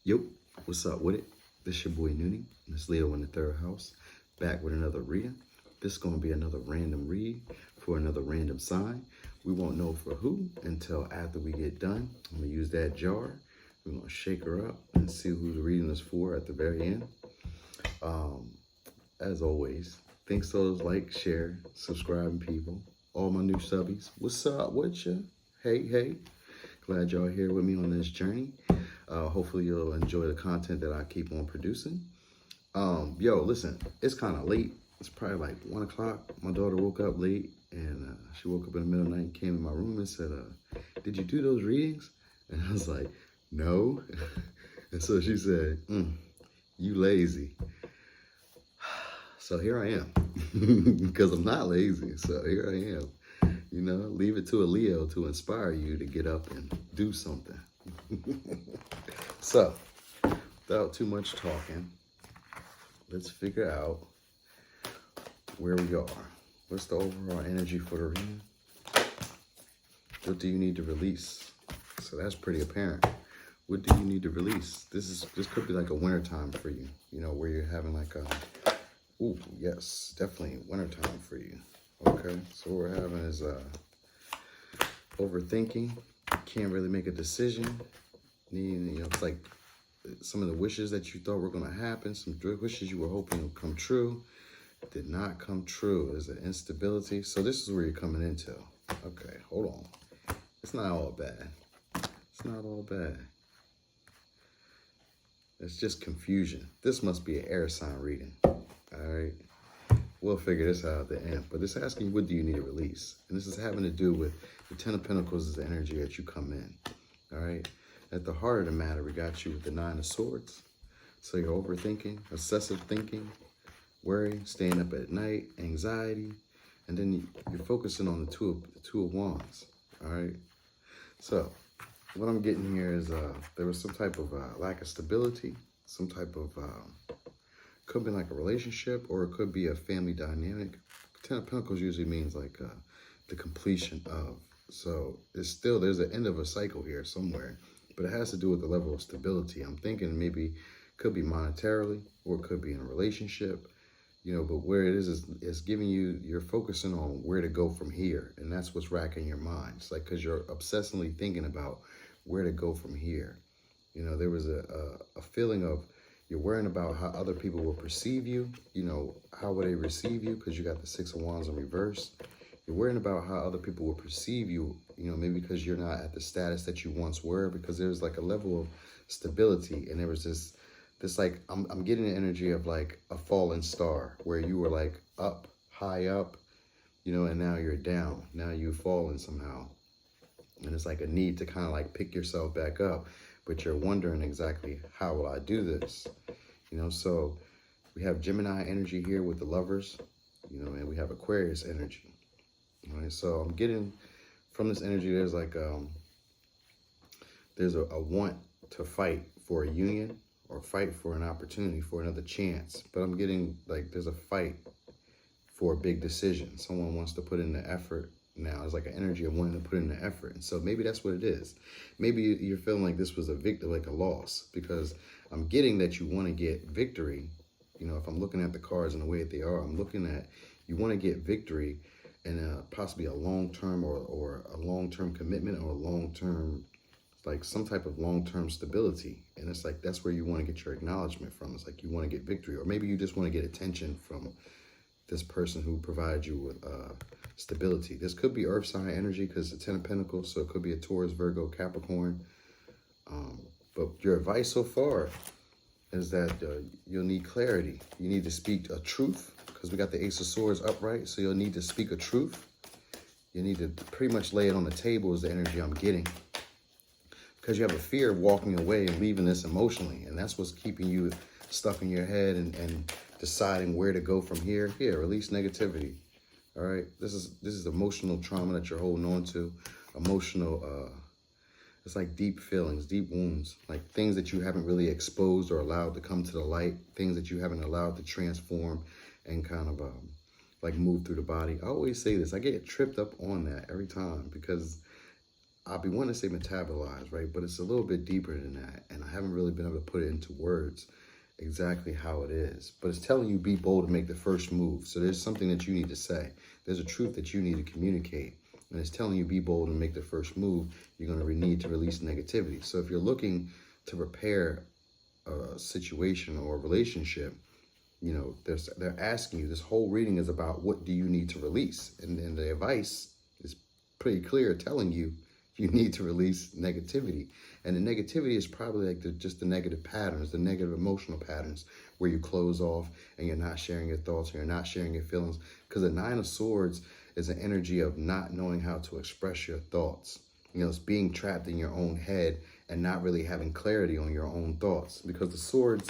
Yo, what's up with it? This your boy Noonie, Miss Leo in the third house, back with another reading. This is going to be another random read for another random sign. We won't know for who until after we get done. I'm going to use that jar. We're going to shake her up and see who the reading is for at the very end. As always, thanks to those like, share, subscribing people, all my new subbies. What's up with ya? Hey. Glad y'all here with me on this journey. Hopefully you'll enjoy the content that I keep on producing. Yo, listen, it's kind of late. It's probably like 1 o'clock. My daughter woke up late and she woke up in the middle of the night and came in my room and said, did you do those readings? And I was like, no. And so she said, you lazy. So here I am, because I'm not lazy. So here I am. You know, leave it to a Leo to inspire you to get up and do something. So, without too much talking, let's figure out where we are. What's the overall energy for the reading? What do you need to release? So that's pretty apparent. What do you need to release? This could be like a winter time for you. You know, where you're having like a, ooh, yes, definitely winter time for you. Okay, so what we're having is overthinking. Can't really make a decision. It's like some of the wishes that you thought were going to happen, some wishes you were hoping would come true, did not come true. There's an instability. So this is where you're coming into. Okay, hold on. It's not all bad. It's not all bad. It's just confusion. This must be an air sign reading. All right. We'll figure this out at the end. But it's asking, what do you need to release? And this is having to do with the Ten of Pentacles is the energy that you come in. All right. At the heart of the matter, we got you with the Nine of Swords. So you're overthinking, excessive thinking, worry, staying up at night, anxiety. And then you're focusing on the two of Wands. All right. So what I'm getting here is there was some type of lack of stability, some type of... could be like a relationship, or it could be a family dynamic. Ten of Pentacles usually means like the completion of. So it's still, there's an end of a cycle here somewhere, but it has to do with the level of stability. I'm thinking maybe could be monetarily, or it could be in a relationship, you know, but where it is giving you, you're focusing on where to go from here. And that's what's racking your mind. It's like, cause you're obsessively thinking about where to go from here. You know, there was a feeling of, you're worrying about how other people will perceive you. You know, how will they receive you? Because you got the Six of Wands in reverse. You're worrying about how other people will perceive you, you know, maybe because you're not at the status that you once were, because there's like a level of stability. And there was this like, I'm getting the energy of like a fallen star where you were like up, high up, you know, and now you're down. Now you've fallen somehow. And it's like a need to kind of like pick yourself back up. But you're wondering exactly, how will I do this? You know, so we have Gemini energy here with the Lovers, you know, and we have Aquarius energy. All right, so I'm getting from this energy, there's like, there's a want to fight for a union or fight for an opportunity, for another chance. But I'm getting like, there's a fight for a big decision. Someone wants to put in the effort. Now it's like an energy of wanting to put in the effort. And so maybe that's what it is. Maybe you're feeling like this was a victory, like a loss, because I'm getting that you want to get victory. You know, if I'm looking at the cards and the way that they are, I'm looking at, you want to get victory and possibly a long-term or a long-term commitment, or a long-term, like some type of long-term stability. And it's like, that's where you want to get your acknowledgement from. It's like you want to get victory, or maybe you just want to get attention from this person who provides you with stability. This could be earth sign energy because it's the Ten of Pentacles, so it could be a Taurus, Virgo, Capricorn. But your advice so far is that you'll need clarity. You need to speak a truth, because we got the Ace of Swords upright, so you'll need to speak a truth. You need to pretty much lay it on the table is the energy I'm getting, because you have a fear of walking away and leaving this emotionally, and that's what's keeping you stuck in your head and deciding where to go from here. Here, release negativity. All right, this is emotional trauma that you're holding on to. Emotional, it's like deep feelings, deep wounds, like things that you haven't really exposed or allowed to come to the light, things that you haven't allowed to transform and kind of like move through the body. I always say this, I get tripped up on that every time, because I'll be wanting to say metabolize, right? But it's a little bit deeper than that. And I haven't really been able to put it into words exactly how it is. But it's telling you be bold to make the first move. So there's something that you need to say. There's a truth that you need to communicate. And it's telling you be bold and make the first move. You're going to need to release negativity. So if you're looking to repair a situation or a relationship, you know, they're asking you, this whole reading is about what do you need to release? And the advice is pretty clear, telling you need to release negativity. And the negativity is probably like just the negative patterns, the negative emotional patterns where you close off and you're not sharing your thoughts and you're not sharing your feelings. Because the Nine of Swords is an energy of not knowing how to express your thoughts. You know, it's being trapped in your own head and not really having clarity on your own thoughts. Because the swords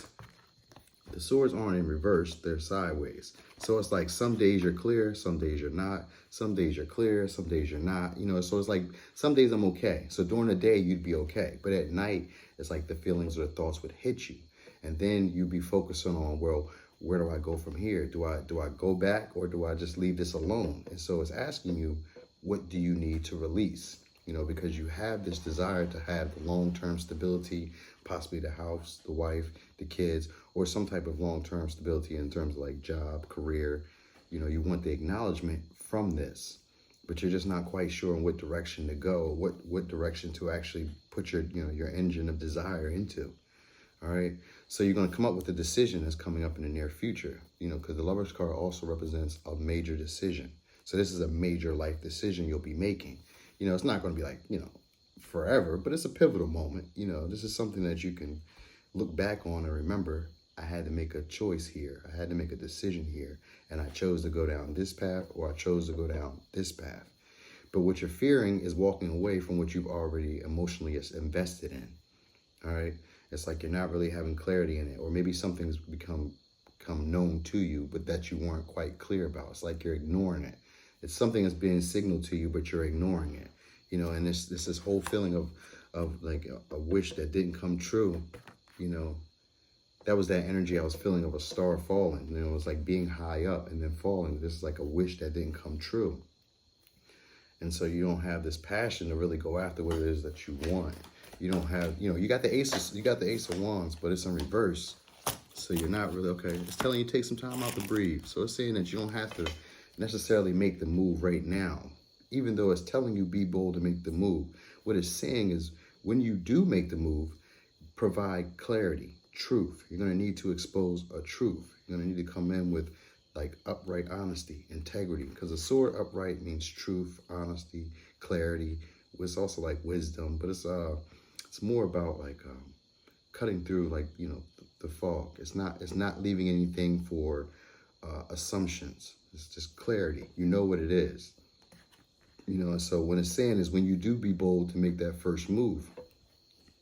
aren't in reverse, they're sideways. So it's like some days you're clear, some days you're not. Some days you're clear, some days you're not. You know, so it's like some days I'm okay. So during the day you'd be okay. But at night, it's like the feelings or the thoughts would hit you. And then you'd be focusing on, well, where do I go from here? Do I go back or do I just leave this alone? And so it's asking you, what do you need to release? You know, because you have this desire to have long-term stability, possibly the house, the wife, the kids, or some type of long-term stability in terms of like job, career. You know, you want the acknowledgement from this, but you're just not quite sure in what direction to go, what direction to actually put your, you know, your engine of desire into. All right. So you're going to come up with a decision that's coming up in the near future, you know, because the Lover's card also represents a major decision. So this is a major life decision you'll be making. You know, it's not going to be like, you know, forever, but it's a pivotal moment. You know, this is something that you can look back on and remember, I had to make a choice here. I had to make a decision here. And I chose to go down this path or I chose to go down this path. But what you're fearing is walking away from what you've already emotionally invested in. All right. It's like you're not really having clarity in it. Or maybe something's become known to you, but that you weren't quite clear about. It's like you're ignoring it. It's something that's being signaled to you, but you're ignoring it. You know, and this whole feeling of like a wish that didn't come true, you know, that was that energy I was feeling of a star falling. You know, it was like being high up and then falling. This is like a wish that didn't come true. And so you don't have this passion to really go after what it is that you want. You don't have, you know, you got the Ace of Wands, but it's in reverse. So you're not really, okay, it's telling you take some time out to breathe. So it's saying that you don't have to necessarily make the move right now. Even though it's telling you be bold to make the move, what it's saying is when you do make the move, provide clarity, truth. You're going to need to expose a truth. You're going to need to come in with like upright honesty, integrity, because the sword upright means truth, honesty, clarity. It's also like wisdom, but it's more about like cutting through, like, you know, the fog. It's not leaving anything for assumptions. It's just clarity. You know what it is. You know, and so what it's saying is when you do be bold to make that first move,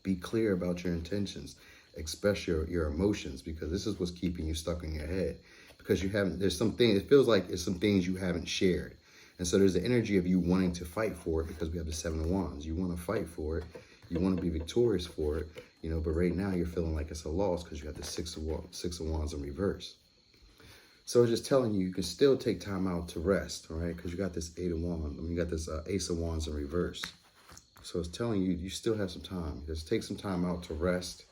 be clear about your intentions, express your emotions, because this is what's keeping you stuck in your head. Because you haven't, there's something, it feels like it's some things you haven't shared. And so there's the energy of you wanting to fight for it because we have the Seven of Wands. You want to fight for it. You want to be victorious for it, you know, but right now you're feeling like it's a loss because you have the Six of Wands in reverse. So it's just telling you, you can still take time out to rest, all right? Because you got this Eight of Wands. I mean, you got this Ace of Wands in reverse. So it's telling you, you still have some time. Just take some time out to rest.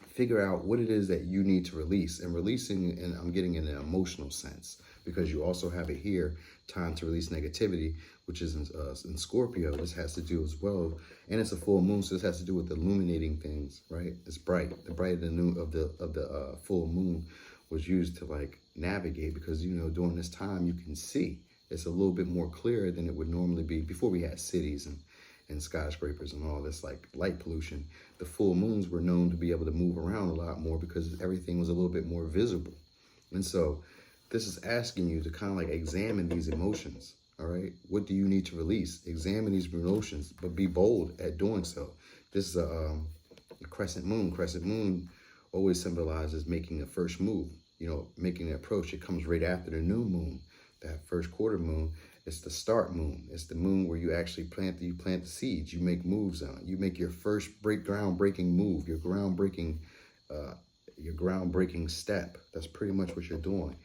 Figure out what it is that you need to release. And releasing, and I'm getting in an emotional sense, because you also have it here, time to release negativity, which is in Scorpio. This has to do as well. And it's a full moon, so this has to do with illuminating things, right? It's bright. The bright of the full moon was used to like navigate, because, you know, during this time you can see. It's a little bit more clear than it would normally be before we had cities and skyscrapers and all this like light pollution. The full moons were known to be able to move around a lot more because everything was a little bit more visible. And so this is asking you to kind of like examine these emotions, all right? What do you need to release? Examine these emotions, but be bold at doing so. This is a crescent moon. Crescent moon always symbolizes making a first move, you know, making an approach. It comes right after the new moon, that first quarter moon. It's the start moon. It's the moon where you actually plant the seeds. You make moves on it. You make your first groundbreaking move, your groundbreaking step. That's pretty much what you're doing.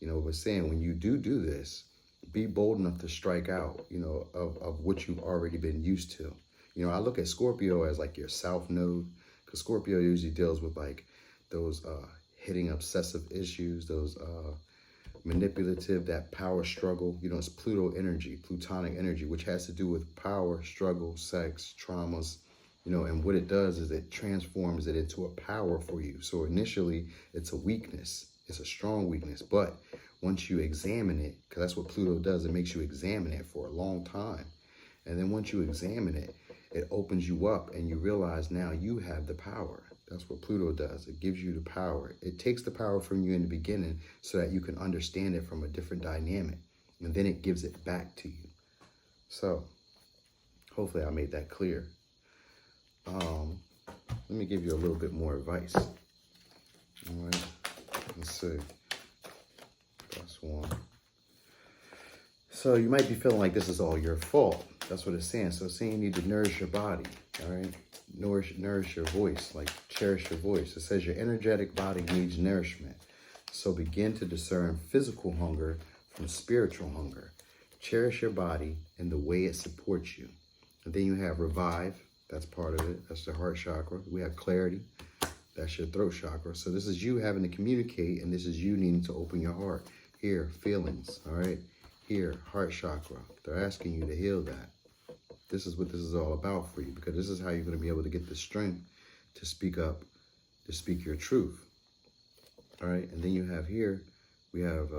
You know, we're saying when you do this, Be bold enough to strike out, you know, of what you've already been used to. You know, I look at Scorpio as like your south node, because Scorpio usually deals with like those hitting obsessive issues, those manipulative, that power struggle. You know, it's Pluto energy, Plutonic energy, which has to do with power, struggle, sex, traumas, you know, and what it does is it transforms it into a power for you. So initially it's a weakness. It's a strong weakness, but once you examine it, because that's what Pluto does, it makes you examine it for a long time. And then once you examine it, it opens you up and you realize now you have the power. That's what Pluto does. It gives you the power. It takes the power from you in the beginning so that you can understand it from a different dynamic. And then it gives it back to you. So hopefully I made that clear. Let me give you a little bit more advice. All right, let's see. That's one. So you might be feeling like this is all your fault. That's what it's saying. So it's saying you need to nourish your body, all right? Nourish your voice, like cherish your voice. It says your energetic body needs nourishment. So begin to discern physical hunger from spiritual hunger. Cherish your body and the way it supports you. And then you have revive. That's part of it. That's the heart chakra. We have clarity. That's your throat chakra. So this is you having to communicate, and this is you needing to open your heart. Here, feelings, all right? Here, heart chakra. They're asking you to heal that. This is what this is all about for you, because this is how you're going to be able to get the strength to speak up, to speak your truth. All right, and then you have here, we have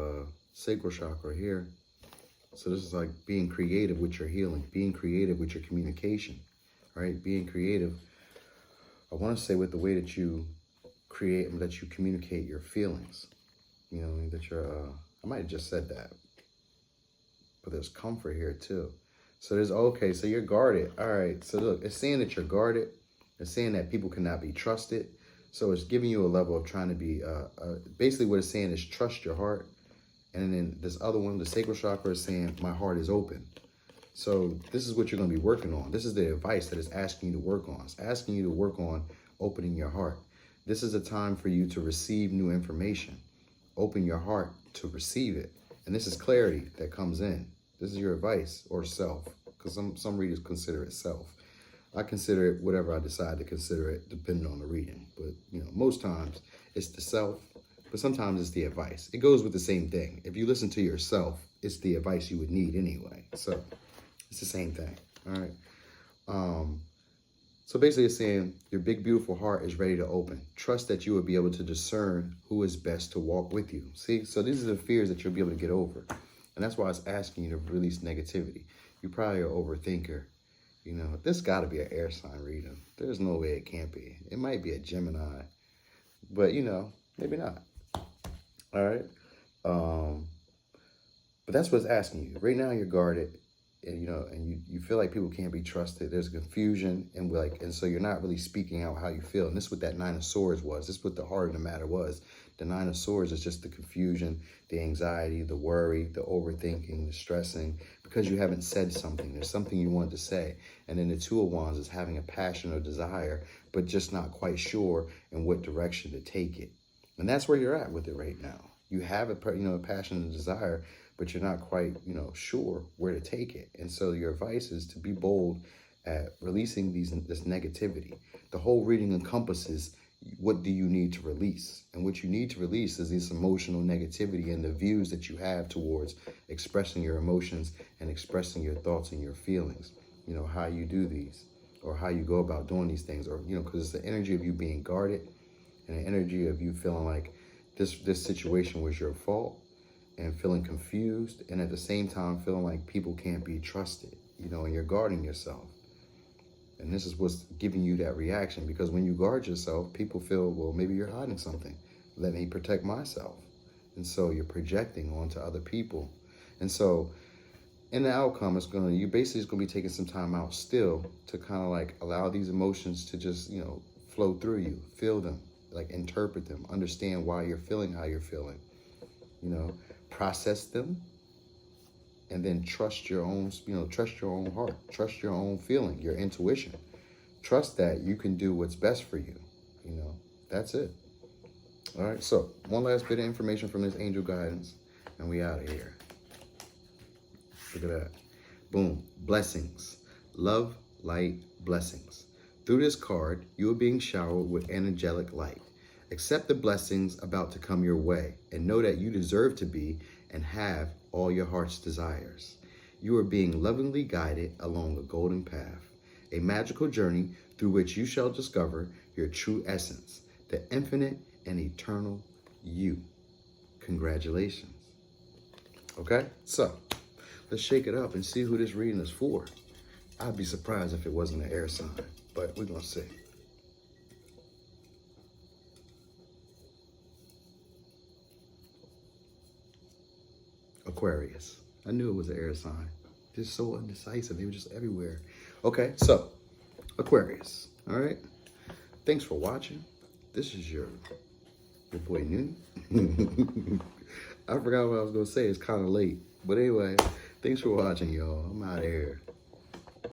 sacral chakra here. So this is like being creative with your healing, being creative with your communication. All right, being creative, I want to say with the way that you create and that you communicate your feelings. You know, that you're, I might have just said that, but there's comfort here too. So there's, okay, so you're guarded. All right, so look, it's saying that you're guarded. It's saying that people cannot be trusted. So it's giving you a level of trying to be, basically what it's saying is trust your heart. And then this other one, the sacral chakra, is saying my heart is open. So this is what you're going to be working on. This is the advice that it's asking you to work on. It's asking you to work on opening your heart. This is a time for you to receive new information. Open your heart to receive it. And this is clarity that comes in. This is your advice, or self, because some readers consider it self. I consider it whatever I decide to consider it, depending on the reading. But, you know, most times it's the self, but sometimes it's the advice. It goes with the same thing. If you listen to yourself, it's the advice you would need anyway. So it's the same thing, all right? So basically it's saying your big, beautiful heart is ready to open. Trust that you will be able to discern who is best to walk with you. See, so these are the fears that you'll be able to get over. And that's why it's asking you to release negativity. You probably are an overthinker. You know, this got to be an air sign reading. There's no way it can't be. It might be a Gemini, but, you know, maybe not. All right? But that's what it's asking you. Right now you're guarded. And, you know, and you feel like people can't be trusted. There's confusion, and so you're not really speaking out how you feel. And this is what that Nine of Swords was. This is what the heart of the matter was. The Nine of Swords is just the confusion, the anxiety, the worry, the overthinking, the stressing, because you haven't said something. There's something you want to say. And then the Two of Wands is having a passion or desire, but just not quite sure in what direction to take it. And that's where you're at with it right now. You have a passion and desire, but you're not quite, sure where to take it. And so your advice is to be bold at releasing this negativity. The whole reading encompasses what do you need to release. And what you need to release is this emotional negativity and the views that you have towards expressing your emotions and expressing your thoughts and your feelings. You know, how you do these, or how you go about doing these things, or, because it's the energy of you being guarded and the energy of you feeling like this situation was your fault, and feeling confused, and at the same time feeling like people can't be trusted, and you're guarding yourself. And this is what's giving you that reaction, because when you guard yourself, people feel, well, maybe you're hiding something. Let me protect myself. And so you're projecting onto other people. And so in the outcome, you're basically going to be taking some time out still to kind of like allow these emotions to just, flow through you, feel them, like interpret them, understand why you're feeling how you're feeling, process them, and then trust your own, trust your own heart, trust your own feeling, your intuition. Trust that you can do what's best for you. That's it. All right, so one last bit of information from this angel guidance, and we out of here. Look at that. Boom. Blessings. Love, light, blessings. Through this card, you are being showered with angelic light. Accept the blessings about to come your way and know that you deserve to be and have all your heart's desires. You are being lovingly guided along a golden path, a magical journey through which you shall discover your true essence, the infinite and eternal you. Congratulations. Okay, so let's shake it up and see who this reading is for. I'd be surprised if it wasn't an air sign, but we're gonna see. Aquarius. I knew it was an air sign. Just so undecisive. They were just everywhere. Okay, so Aquarius. All right. Thanks for watching. This is your boy Noon. I forgot what I was gonna say. It's kind of late, but anyway, thanks for watching, y'all. I'm out of here.